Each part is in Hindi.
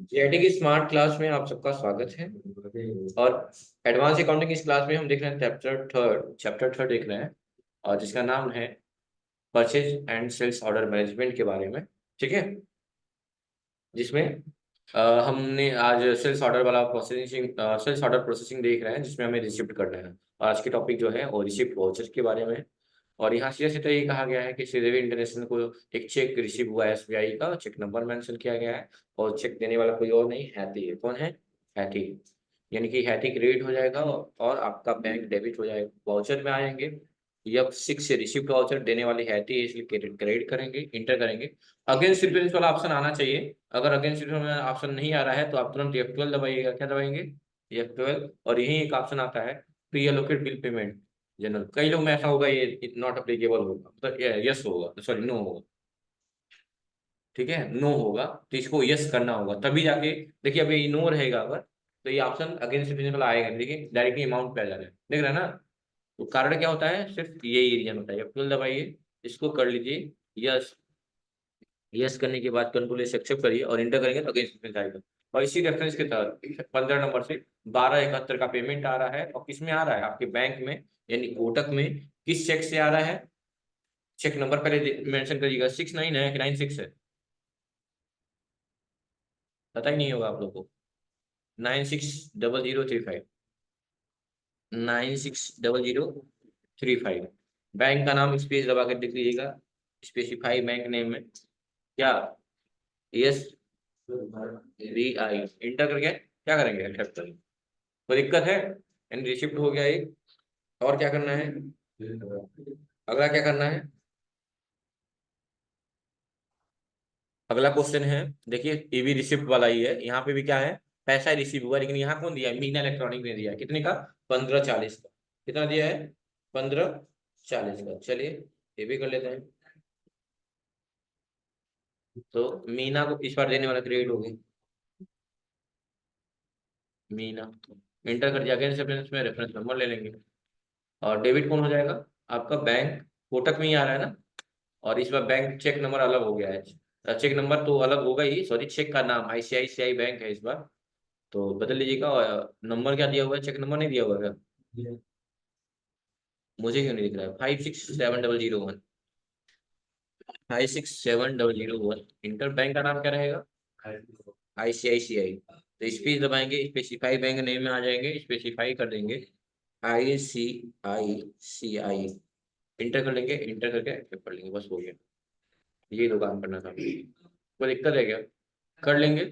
जेआईटी की स्मार्ट क्लास में आप सबका स्वागत है। और एडवांस अकाउंटिंग इस क्लास में हम देख रहे हैं चैप्टर थर्ड देख रहे हैं, और जिसका नाम है purchase and sales order management के बारे में। ठीक है, जिसमें हमने आज सेल्स ऑर्डर प्रोसेसिंग देख रहे हैं, जिसमें हमें रिसिप्ट करना है। और आज की टॉपिक जो है वो रिसिप्ट वाउचर के बारे में है। और यहाँ सीधा सीधा ये कहा गया है कि श्रीदेवी इंटरनेशनल को एक चेक रिसीव हुआ है, एसबीआई का चेक नंबर मेंशन किया गया है। और चेक देने वाला कोई और नहीं, हैती है। कौन है? हैती। यानी कि हैती क्रेडिट हो जाएगा और आपका बैंक डेबिट हो जाएगा, वाउचर में आएंगे। F6 से रिसिप्ट वाउचर देने वाली हैती है, इसलिए क्रेडिट करेंगे, इंटर करेंगे। अगेंस्ट प्रिफरेंस वाला ऑप्शन आना चाहिए। अगर अगेंस्ट प्रिफरेंस वाला ऑप्शन नहीं आ रहा है तो आप तुरंत F12 दबाइएगा। क्या दबाएंगे? F12। और यही एक ऑप्शन आता है, pre allocate bill payment general. कई लोग में ऐसा होगा ये नॉट अप्लीकेबल होगा, मतलब यस होगा, सॉरी नो होगा। ठीक है, नो होगा तो इसको यस करना होगा, तभी जाके। देखिए अभी नो रहेगा अगर, तो ये ऑप्शन अगेंस्ट प्रिंसिपल आएगा। देखिए डायरेक्टली अमाउंट पे आ जा रहा है, देख रहे हैं ना। तो कारण क्या होता है? सिर्फ यही रीजन होता है। F12 दबाइए, इसको कर लीजिए यस। यस करने के बाद कंट्रोल से एक्सेप्ट करिए और इंटर करेंगे तो अगेंस्ट प्रिफरेंस आएगा। और इसी रेफरेंस के तहत 15 नंबर से 1271 का पेमेंट आ रहा है। और किस में आ रहा है? आपके बैंक में, यानी कोटक में। किस चेक से आ रहा है? चेक नंबर पहले मेंशन करिएगा। 69 है कि 96 है? पता ही नहीं होगा आप लोगों को। 960035। 960035। बैंक का नाम स्पेस दबा कर लिख लीजिएगा। स्पेसिफाई बैंक नेम में क्या? Yes we I. इंटर करके क्या करेंगे? एक्सेप्ट करेंगे। कोई दिक्कत है? यानी रिसिप्ट हो गया एक। और क्या करना है? अगला क्या करना है? अगला क्वेश्चन है, देखिए ये भी रिसिप्ट वाला ही है। यहाँ पे भी क्या है? पैसा रिसीव हुआ, लेकिन यहाँ कौन दिया है? मीना इलेक्ट्रॉनिक ने दिया है। कितने का? 1540 का। कितना दिया है? 1540 का। चलिए ये भी कर लेते हैं। तो मीना को इस बार देने वाला क्रेडिट होगी। मीना इंटर कर दिया। अगेंस्ट रेफरेंस में रेफरेंस नंबर ले लेंगे। और डेबिट कौन हो जाएगा? आपका बैंक कोटक में ही आ रहा है ना। और इस बार बैंक चेक नंबर अलग हो गया है। चेक नंबर तो अलग होगा ही, सॉरी, चेक का नाम आईसीआईसीआई बैंक है इस बार। तो बदल लीजिएगा। और नंबर क्या दिया हुआ है? चेक नंबर नहीं दिया हुआ है क्या? मुझे क्यों नहीं दिख रहा है? 567001। 567001। इंटर बैंक का नाम क्या रहेगा? आईसीआईसीआई। तो इस पे दबाएंगे, स्पेसिफाई बैंक नेम में आ जाएंगे, स्पेसिफाई कर देंगे ICICI। इंटर कर लेंगे, इंटर करके एक्सेप्ट कर लेंगे, बस हो गया। ये दो काम करना था। कोई दिक्कत है क्या? कर लेंगे।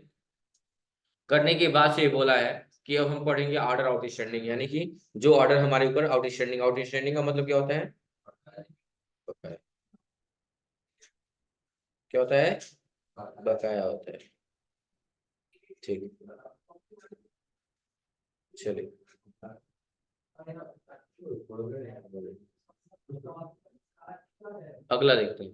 करने के बाद से ये बोला है कि अब हम पढ़ेंगे ऑर्डर आउटस्टैंडिंग, यानी कि जो ऑर्डर हमारे ऊपर आउटस्टैंडिंग। आउटस्टैंडिंग का मतलब क्या होता है? बकाया। क्या होता है? बकाया होता है। ठीक है, चलिए अगला देखते हैं।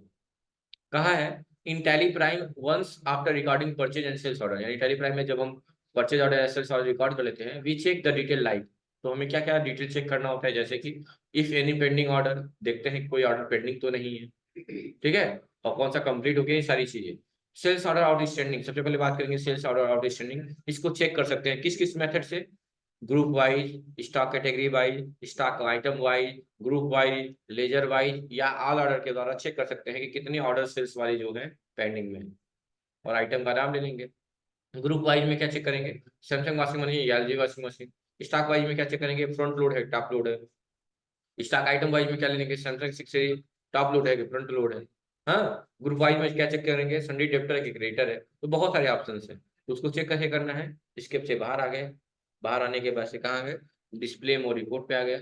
कहा है, in Tally Prime once after recording purchase and sales order, यानी टैली प्राइम में जब हम परचेज ऑर्डर या सेल्स ऑर्डर रिकॉर्ड कर लेते हैं, we check the detail like. तो हमें क्या क्या डिटेल चेक करना होता है? जैसे कि इफ एनी पेंडिंग ऑर्डर, देखते हैं कोई ऑर्डर पेंडिंग तो नहीं है। ठीक है। और कौन सा कंप्लीट हो गया, ये सारी चीजें। सेल्स ऑर्डर आउटस्टैंडिंग, सबसे पहले बात करेंगे सेल्स ऑर्डर आउटस्टैंडिंग। इसको चेक कर सकते हैं किस किस मेथड से? Group wise, stock category wise, stock item wise, group wise, ledger wise, या ऑल ऑर्डर के द्वारा चेक कर सकते हैं कि कितने ऑर्डर सेल्स वाले जो हैं पेंडिंग में। और आइटम का नाम ले लेंगे। ग्रुप वाइज में क्या चेक करेंगे? सैमसंग वॉशिंग मशीन या LG washing machine. Stock wise में क्या चेक करेंगे? फ्रंट लोड है टॉप लोड है। स्टॉक आइटम वाइज में क्या लेंगे? सैमसंग 6 टॉप लोड है कि फ्रंट लोड है। हाँ। ग्रुप वाइज में क्या चेक करेंगे? सन्डी डेप्टर है कि क्रेडिटर है। तो बहुत सारे ऑप्शन है, तो उसको चेक कैसे करना है? स्केप से बाहर आ गए। बाहर आने के बाद से कहाँ आ गए? डिस्प्ले मोर रिपोर्ट पे आ गया।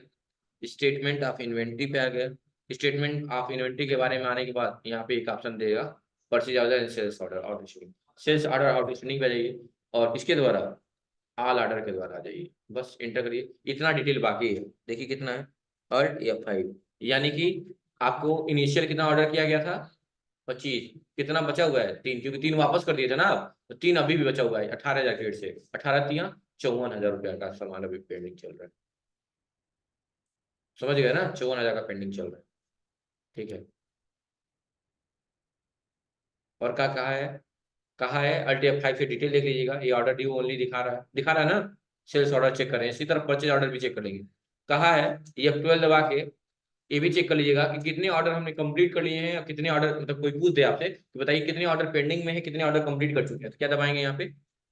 स्टेटमेंट ऑफ इन्वेंट्री पे आ गया। स्टेटमेंट ऑफ इन्वेंट्री के बारे में आने के बाद यहाँ पे एक ऑप्शन देगा, purchase order and sales order outstanding. Sales order outstanding पे जाइए और इसके द्वारा ऑल ऑर्डर के द्वारा आ जाइए, बस इंटर करिए। इतना डिटेल बाकी है, देखिए कितना है। और F5, यानी कि आपको इनिशियल कितना ऑर्डर किया गया था? 25। कितना बचा हुआ है? 3, क्योंकि 3 वापस कर दिए थे ना आप, तो 3 अभी भी बचा हुआ है 18,000 के से। 18 3 54,000 रुपया का सामान अभी पेंडिंग चल रहा है। समझ गए ना? 54,000 का पेंडिंग चल रहा है। ठीक है। और क्या कहा है? कहा है अल्ट F5 से डिटेल देख लीजिएगा, ये ऑर्डर ड्यू ओनली दिखा रहा है ना, सेल्स ऑर्डर चेक करें, इसी तरह परचेज ऑर्डर भी चेक कर लेंगे। कहा है F12 दबा के ये भी चेक कर लीजिएगा कि कितने ऑर्डर हमने कंप्लीट कर लिए हैं, या कितने ऑर्डर, मतलब कोई पूछ दे आपसे कि बताइए कितने ऑर्डर पेंडिंग में है, कितने ऑर्डर कंप्लीट कर चुके हैं, तो क्या दबाएंगे यहाँ पे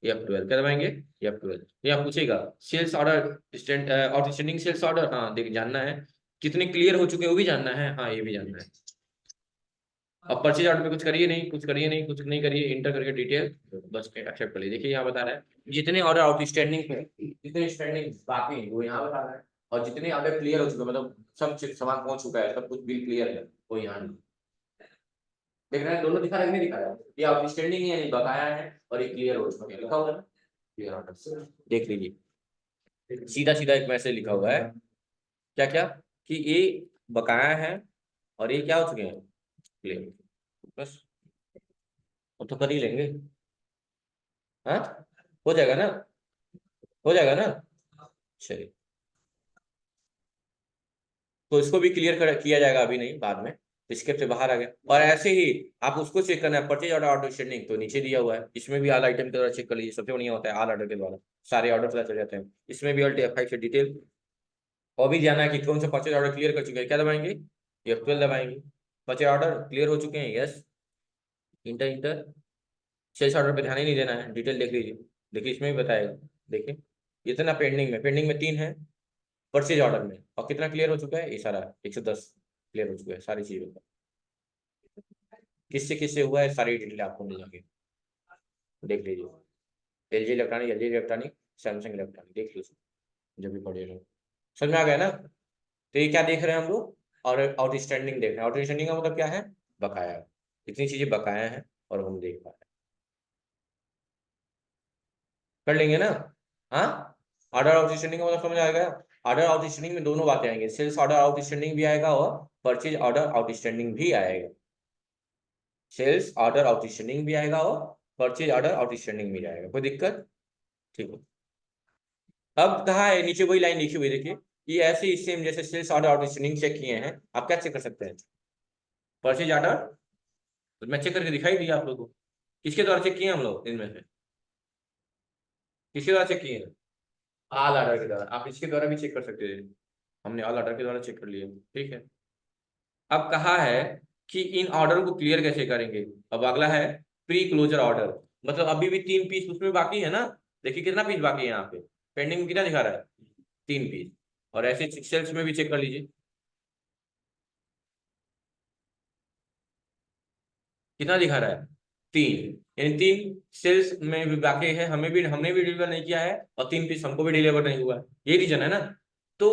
F12, क्या दबाएंगे F12। यहाँ पूछेगा sales order outstanding sales order, हाँ देख जानना है, कितने क्लियर हो चुके हैं वो भी जानना है, हाँ ये भी जानना है। अब परचेज ऑर्डर पे कुछ करिए नहीं, कुछ करिए नहीं, कुछ नहीं करिए, इंटर करके डिटेल बस एक्सेप्ट कर लीजिए। देखिए यहाँ बता रहा है जितने ऑर्डर आउटस्टैंडिंग पे, जितने स्टैंडिंग बाकी हैं वो यहाँ बता रहा है, और जितने ऑर्डर क्लियर हो चुके हैं, मतलब सब सामान पहुंच चुका है, सब कुछ बिल क्लियर है, वो यहाँ नहीं। देख रहे हैं दोनों दिखा रहा है कि नहीं दिखा रहा है, ये आउटस्टैंडिंग है, ये बकाया है, और ये क्लियर हो चुका है, लिखा हुआ है ना क्लियर ऑर्डर, देख लीजिए सीधा सीधा एक मैसेज लिखा हुआ है, क्या क्या कि ये बकाया है और ये क्या हो चुके हैं क्लियर, बस अब तो कर ही लेंगे, हाँ हो जाएगा ना, हो जाएगा ना, चलिए तो इसको भी क्लियर किया जाएगा, अभी नहीं बाद में, स्केप से बाहर आ गया। और ऐसे ही आप उसको चेक करना है परचेज ऑर्डर आउटस्टैंडिंग, तो नीचे दिया हुआ है, इसमें भी ऑल आइटम के द्वारा चेक कर लीजिए, सबसे बढ़िया होता है ऑल ऑर्डर के द्वारा, सारे ऑर्डर पता चल जाते हैं, इसमें भी अल्ट F5 से डिटेल, और भी जाना है कि कौन सा परचेज ऑर्डर क्लियर कर चुके हैं, क्या दबाएंगे F12 दबाएंगे, परचेज ऑर्डर क्लियर हो चुके हैं, yes enter enter, sales order पे ध्यान ही नहीं देना है, डिटेल देख लीजिए, देखिए इसमें भी बताएगा, देखिए इतना पेंडिंग में 3 है परचेज ऑर्डर में, और कितना क्लियर हो चुका है, ये सारा 110 क्लियर हो चुका है, सारी चीजों का किससे किससे हुआ है सारी डिटेल आपको मिल जाएगी, देख लीजिए L G electronic Samsung electronic, देख लीजिए जब भी पढ़िएगा, समझ में आ गया ना। तो ये क्या देख रहे हैं हम लोग, और आउटस्टैंडिंग देख रहे हैं, आउटस्टैंडिंग का मतलब क्या है, बकाया, इतनी चीजें बकाया है और हम देख पा रहे हैं, कर लेंगे ना, हाँ ऑर्डर आउटस्टैंडिंग का मतलब समझ आएगा, ऑर्डर आउटस्टैंडिंग में दोनों बातें आएंगे, सेल्स ऑर्डर आउटस्टैंडिंग भी आएगा और परचेज ऑर्डर आउटस्टैंडिंग भी आएगा, सेल्स ऑर्डर आउटस्टैंडिंग भी आएगा और परचेज ऑर्डर आउटस्टैंडिंग भी आएगा, कोई दिक्कत, ठीक है। अब कहा है नीचे वही लाइन लिखी हुई देखिए, कि ऐसे ही सेम जैसे सेल्स ऑर्डर आउटस्टैंडिंग चेक किए हैं, आप क्या चेक कर सकते हैं, परचेज ऑर्डर, तो मैं चेक करके दिखाई दिया आप लोगों को, किसके द्वारा चेक किए हम लोग इनमें से, किसके द्वारा चेक किए हैं, ऑल ऑर्डर के द्वारा, आप इसके द्वारा भी चेक कर सकते हैं, हमने ऑल ऑर्डर के द्वारा चेक कर लिए, ठीक है। अब कहा है कि इन ऑर्डर को क्लियर कैसे करेंगे, अब अगला है प्री क्लोजर ऑर्डर, मतलब अभी भी 3 पीस उसमें बाकी है ना, देखिए कितना पीस बाकी है यहाँ पे, पेंडिंग में कितना दिखा रहा है 3 पीस, और ऐसे सेल्स में भी चेक कर लीजिए कितना दिखा रहा है 3, यानी 3 सेल्स में भी बाकी है, हमने भी डिलीवर नहीं किया है, और 3 पीस हमको भी डिलीवर नहीं हुआ है, ये रीजन है ना। तो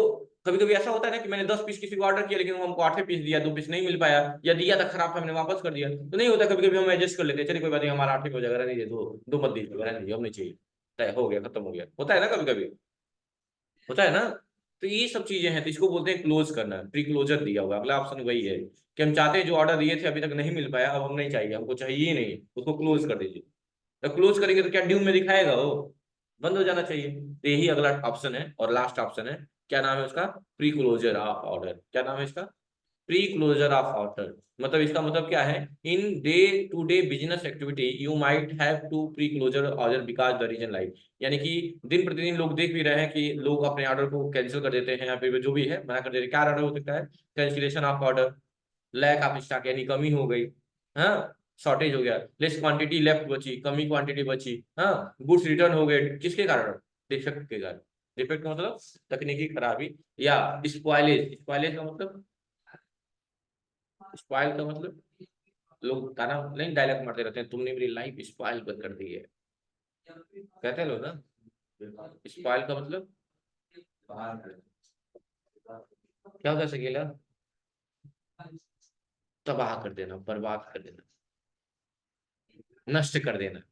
कभी कभी ऐसा होता है ना कि मैंने 10 पीस किसी को ऑर्डर किया, लेकिन वो हमको 8 पीस दिया, 2 पीस नहीं मिल पाया, या दिया था खराब था हमने वापस कर दिया, तो नहीं होता, कभी कभी हम एडजस्ट कर लेते हैं, चलिए कोई बात नहीं हमारा 8 हो जाएगा, रहने दीजिए, दो मत दीजिए, रहने दीजिए, अब नहीं चाहिए, हो गया खत्म हो गया, होता है ना कभी कभी, होता है ना। तो ये सब चीजें हैं, तो इसको बोलते हैं क्लोज करना, प्री क्लोजर दिया हुआ, अगला ऑप्शन वही है कि हम चाहते हैं जो ऑर्डर दिए थे अभी तक नहीं मिल पाया, अब हम नहीं चाहिए, हमको चाहिए ही नहीं, उसको क्लोज कर दीजिए, तो क्लोज करेंगे तो क्या ड्यू में दिखाएगा, वो बंद हो जाना चाहिए, तो यही अगला ऑप्शन है और लास्ट ऑप्शन है, क्या नाम है उसका, प्री क्लोजर ऑफ ऑर्डर, क्या नाम है इसका, प्री क्लोजर ऑफ ऑर्डर, मतलब इसका मतलब क्या है, in day to day business activity you might have to pre closure order because the reason like, यानी कि दिन प्रतिदिन लोग देख भी रहे हैं कि लोग अपने ऑर्डर को कैंसिल कर देते हैं, या फिर जो भी है मना कर देते हैं, क्या ऑर्डर हो सकता है, cancellation of order, lack of stock यानी कमी हो गई, हाँ शॉर्टेज हो गया, लेस क्वांटिटी लेफ्ट बची, कमी क्वांटिटी बची, हाँ गुड्स रिटर्न हो गए, किसके कारण, डिफेक्ट के कारण, डिफेक्ट का मतलब तकनीकी खराबी, या स्पॉइलेज, स्पॉइलेज का मतलब, स्पॉइल का मतलब लोग गाना नहीं डायलॉग मारते रहते हैं, तुमने मेरी लाइफ स्पॉइल कर दी है, कहते हैं लोग ना, स्पॉइल का मतलब क्या होता है सकेला, तबाह कर देना, बर्बाद कर देना, नष्ट कर देना,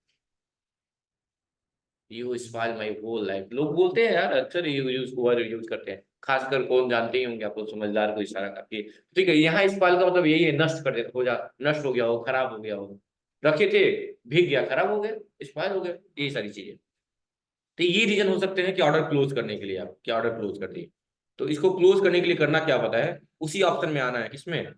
you spoil my whole life, लोग बोलते हैं यार, अक्सर यूज करते हैं, खासकर कौन जानते ही होंगे आप लोग, समझदार को इशारा करके, ठीक है, यहाँ स्पॉइल का मतलब यही है, नष्ट कर देना, हो जा, नष्ट हो गया हो, खराब हो गया हो, रखे थे भीग गया, खराब हो गया, स्पॉइल हो गया, ये सारी चीजें, तो ये रीजन हो सकते हैं कि ऑर्डर क्लोज करने के लिए, आप क्या ऑर्डर क्लोज कर दिए, तो इसको क्लोज करने के लिए करना क्या पता है, उसी ऑप्शन में आना है, किसमें,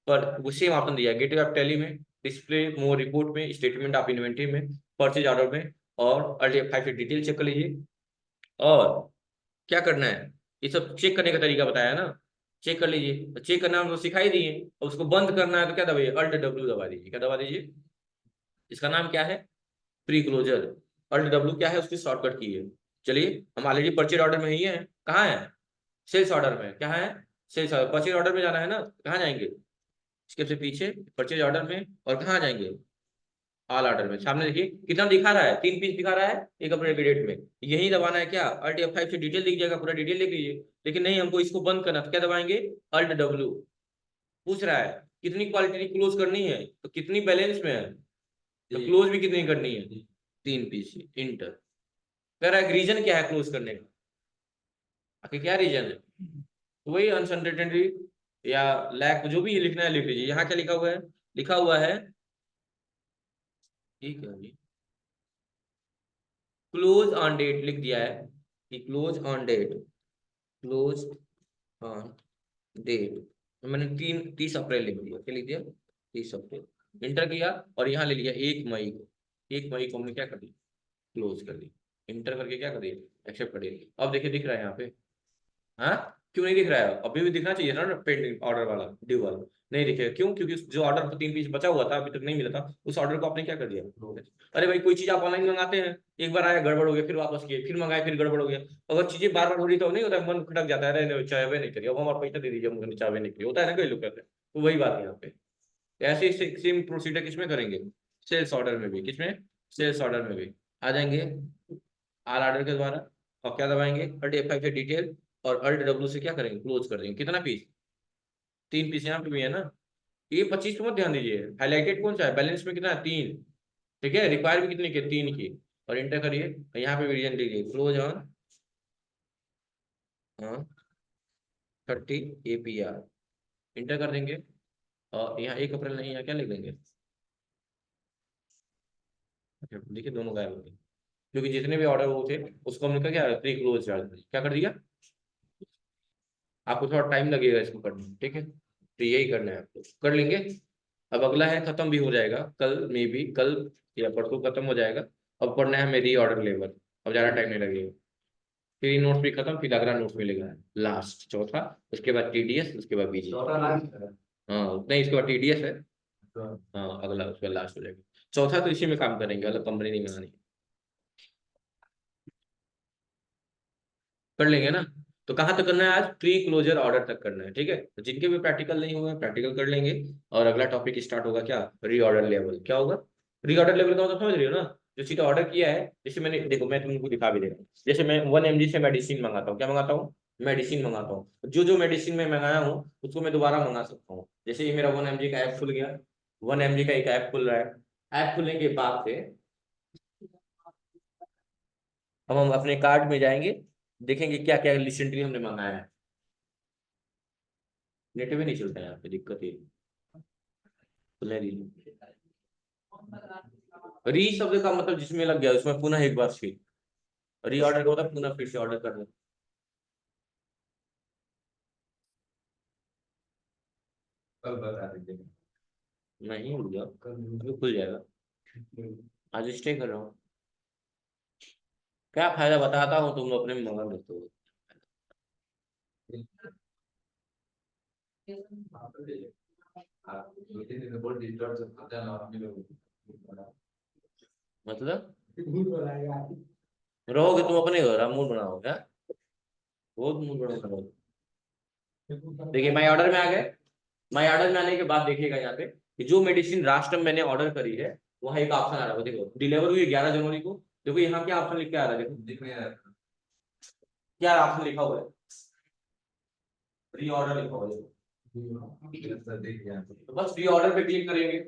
पर वो सेम ऑप्शन दिया है गेटवे ऑफ टैली में, डिस्प्ले मोर रिपोर्ट में, स्टेटमेंट ऑफ इन्वेंट्री में, परचेज ऑर्डर में, और RTF5 से डिटेल चेक कर लीजिए। और क्या करना है, ये सब चेक करने का तरीका बताया ना, चेक कर लीजिए। तो चेक करना हम लोग सिखाई दिए, और उसको बंद करना है तो क्या दबाइए, Alt W दबा दीजिए। क्या दबा दीजिए, इसका नाम क्या है, प्री क्लोजर। Alt W क्या है, उसकी शॉर्टकट की है। चलिए, हम ऑलरेडी परचेज ऑर्डर में ही है। कहाँ है, सेल्स ऑर्डर में। क्या है, सेल्स ऑर्डर। परचेज ऑर्डर में जाना है ना, कहाँ जाएंगे, इसके से पीछे परचेज ऑर्डर में, और कहाँ जाएंगे, ऑल ऑर्डर में। सामने देखिए कितना दिखा रहा है, 3 पीस दिखा रहा है एक अपने डेट में। यही दबाना है क्या, RTF5 से डिटेल दिख जाएगा, पूरा डिटेल लिख लीजिए। लेकिन नहीं, हमको इसको बंद करना, तो क्या दबाएंगे, Alt W। पूछ रहा है कितनी क्वालिटी क्लोज करनी है, तो कितनी बैलेंस में है, तो क्लोज भी कितनी करनी है, 3 पीस। इंटर। कह रहा है रीजन क्या है क्लोज करने का, आखिर क्या रीजन है, तो वही अनसर्टेनिटी या लैक, जो भी लिखना है लिख लीजिए। यहाँ क्या लिखा हुआ है, लिखा हुआ है, ठीक है जी, क्लोज ऑन डेट लिख दिया है कि close on date, close on date. मैंने 30 अप्रैल लिख दिया, क्या लिख दिया, 30 अप्रैल। इंटर किया, और यहाँ ले लिया 1 मई को। 1 मई को हमने क्या कर दिया, क्लोज कर दी। इंटर करके क्या कर दिया, एक्सेप्ट कर दिया। अब देखिए दिख रहा है यहाँ पे, हाँ, क्यों नहीं दिख रहा है, अभी भी दिखना चाहिए ना पेंडिंग ऑर्डर वाला, ड्यू वाला। नहीं दिखेगा, क्यों, क्योंकि जो ऑर्डर पर 3 पीस बचा हुआ था, अभी तक नहीं मिला था, उस ऑर्डर को आपने क्या कर दिया। अरे भाई, कोई चीज आप ऑनलाइन मंगाते हैं, एक बार आया गड़बड़ हो गया, फिर वापस किए, फिर मंगाए, फिर गड़बड़ हो गया। अगर चीजें बार बार हो रही तो नहीं होता है, मन खटक जाता है, अरे चाहे नहीं करिए, अब हमारा पैसा दे दीजिए, मुझे चाहे नहीं करिए, होता है ना, कई लोग कहते हैं। तो वही बात है यहाँ पे। ऐसे सेम प्रोसीजर किसमें करेंगे, सेल्स ऑर्डर में भी। किसमें, सेल्स ऑर्डर में भी आ जाएंगे आल ऑर्डर के द्वारा, और क्या दबाएंगे, RTF5 से डिटेल, और Alt W से क्या करेंगे, क्लोज कर देंगे। कितना पीस, 3 पीस यहाँ पे भी है ना। ये 25 पे मत ध्यान दीजिए, हाईलाइटेड कौन सा है, बैलेंस में कितना है, 3। ठीक है, रिक्वायर भी कितनी की, 3 की। और इंटर करिए, यहाँ पे भी रीजन लीजिए, क्लोज ऑन, हाँ, 30 APR। इंटर कर देंगे, और यहाँ 1 अप्रैल नहीं है, क्या लिख देंगे। अच्छा, देखिए दोनों गायब हो गए, क्योंकि जितने भी ऑर्डर वो थे, उसको हमने क्या प्री क्लोज क्या कर दिया। आपको थोड़ा टाइम लगेगा इसको करने में, ठीक है, तो यही करना है आपको, कर लेंगे। अब अगला है, खत्म भी हो जाएगा कल, मे बी कल या परसों खत्म हो जाएगा। अब पढ़ना है हमें री ऑर्डर लेवल। अब ज्यादा टाइम नहीं लगेगा, फिर नोट्स भी खत्म, फिर अगला नोट्स मिलेगा लास्ट चौथा। उसके बाद TDS, उसके बाद BG। हाँ, नहीं, इसके बाद TDS है। हाँ, अगला उसके बाद लास्ट हो जाएगा। चौथा तो इसी में काम करेंगे, अलग कंपनी नहीं बनानी। कर लेंगे ना। तो कहाँ तक करना है, आज प्री क्लोजर ऑर्डर तक करना है, ठीक है। तो जिनके भी प्रैक्टिकल नहीं हुए, प्रैक्टिकल कर लेंगे। और अगला टॉपिक स्टार्ट होगा क्या, री ऑर्डर लेवल। क्या होगा, री ऑर्डर लेवल का मतलब समझ रही हो ना, जो चीज ऑर्डर किया है। जैसे मैंने, देखो मैं तुमको दिखा भी दे रहा हूँ, जैसे मैं 1 mg से मेडिसिन मंगाता हूँ, क्या मंगाता हूँ, मेडिसिन मंगाता हूँ। जो जो मेडिसिन मैं मंगाया हूँ, उसको मैं दोबारा मंगा सकता हूँ। जैसे ये मेरा 1 mg का ऐप खुल गया, 1 mg का एक ऐप खुल रहा है। ऐप खुलने के बाद से हम अपने कार्ट में जाएंगे, देखेंगे क्या क्या रिसेंटली हमने मंगाया है। नेट भी नहीं चलता है यहाँ पे, दिक्कत ये खुलने दीजिए। री शब्द का मतलब जिसमें लग गया उसमें पुनः एक बार फिर, री ऑर्डर का मतलब पुनः फिर से ऑर्डर करना। कल बता दीजिए, नहीं रुक जाओ, अभी खुल जाएगा। आज स्टे कर रहा हूँ, क्या फायदा बताता हूँ, तुम लोग अपने में मगन रहते हो। मतलब रहोगे तुम अपने घर, मूड बनाओ क्या, बहुत मूड बनाओ। देखिए माई ऑर्डर में आ गए। माई ऑर्डर में आने के बाद देखिएगा यहाँ पे कि जो मेडिसिन लास्ट टाइम मैंने ऑर्डर करी है, वहाँ एक ऑप्शन आ रहा है, देखो डिलीवर हुई 11 जनवरी को। देखो यहाँ क्या ऑप्शन लिख के आ रहा है, देखो दिख नहीं रहा है। क्या ऑप्शन लिखा हुआ है, री ऑर्डर लिखा हुआ है, तो बस री ऑर्डर पे क्लिक करेंगे।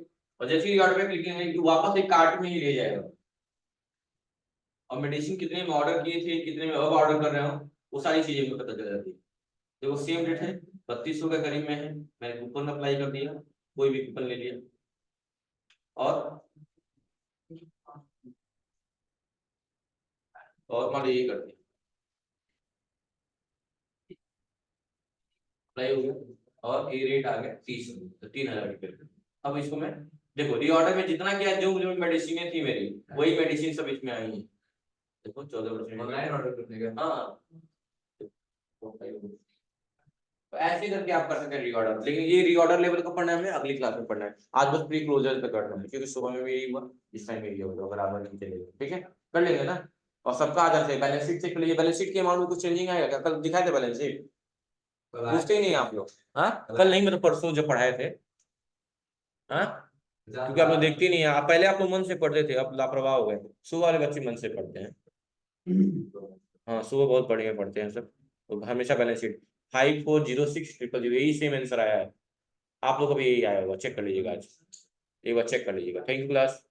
और जैसे ही री ऑर्डर पे क्लिक करेंगे, तो वापस एक कार्ट में ही ले जाएगा। और मेडिसिन कितने में ऑर्डर किए थे, कितने में अब ऑर्डर कर रहे हो, वो सारी चीजें मुझे पता चल जाती है। देखो सेम रेट है, 3200 के करीब में है। मैंने कूपन अप्लाई कर दिया, कोई भी कूपन ले लिया, और मान लीजिए ये कर दिया, अप्लाई हो गया, और ये रेट आ गया 30, तो 3000 रुपये। अब इसको मैं देखो रीऑर्डर में जितना किया, जो जो मेडिसिन थी मेरी, वही मेडिसिन सब इसमें आई है। देखो 14% ऑनलाइन ऑर्डर करने का। हाँ, तो ऐसे करके आप कर सकते हैं रीऑर्डर। लेकिन ये रीऑर्डर लेवल का पढ़ना है, हमें अगली क्लास में पढ़ना है। आज बस प्री क्लोजर पे करना है, क्योंकि सुबह में भी यही हुआ, इस टाइम में यही होगा, बराबर नहीं चलेगा। ठीक है, कर लेंगे ना। और सबका आ जाते हैं, बैलेंस शीट चेक कर लीजिए, बैलेंस शीट के अमाउंट में कुछ चेंजिंग आएगा क्या? कल दिखाए थे बैलेंस शीट? पूछते ही नहीं आप लोग। हाँ, कल नहीं, मतलब परसों जब पढ़ाए थे। हाँ, क्योंकि आप लोग देखते ही नहीं है। पहले आप लोग मन से पढ़ते थे, अब लापरवाह हो गए। सुबह वाले बच्चे मन से पढ़ते हैं। हाँ, सुबह बहुत बढ़िया पढ़ते हैं सब। तो हमेशा बैलेंस शीट 540600, यही सेम आंसर आया है। आप लोग को भी यही आया होगा, चेक कर लीजिएगा आज, एक बार चेक कर लीजिएगा। Thank you class.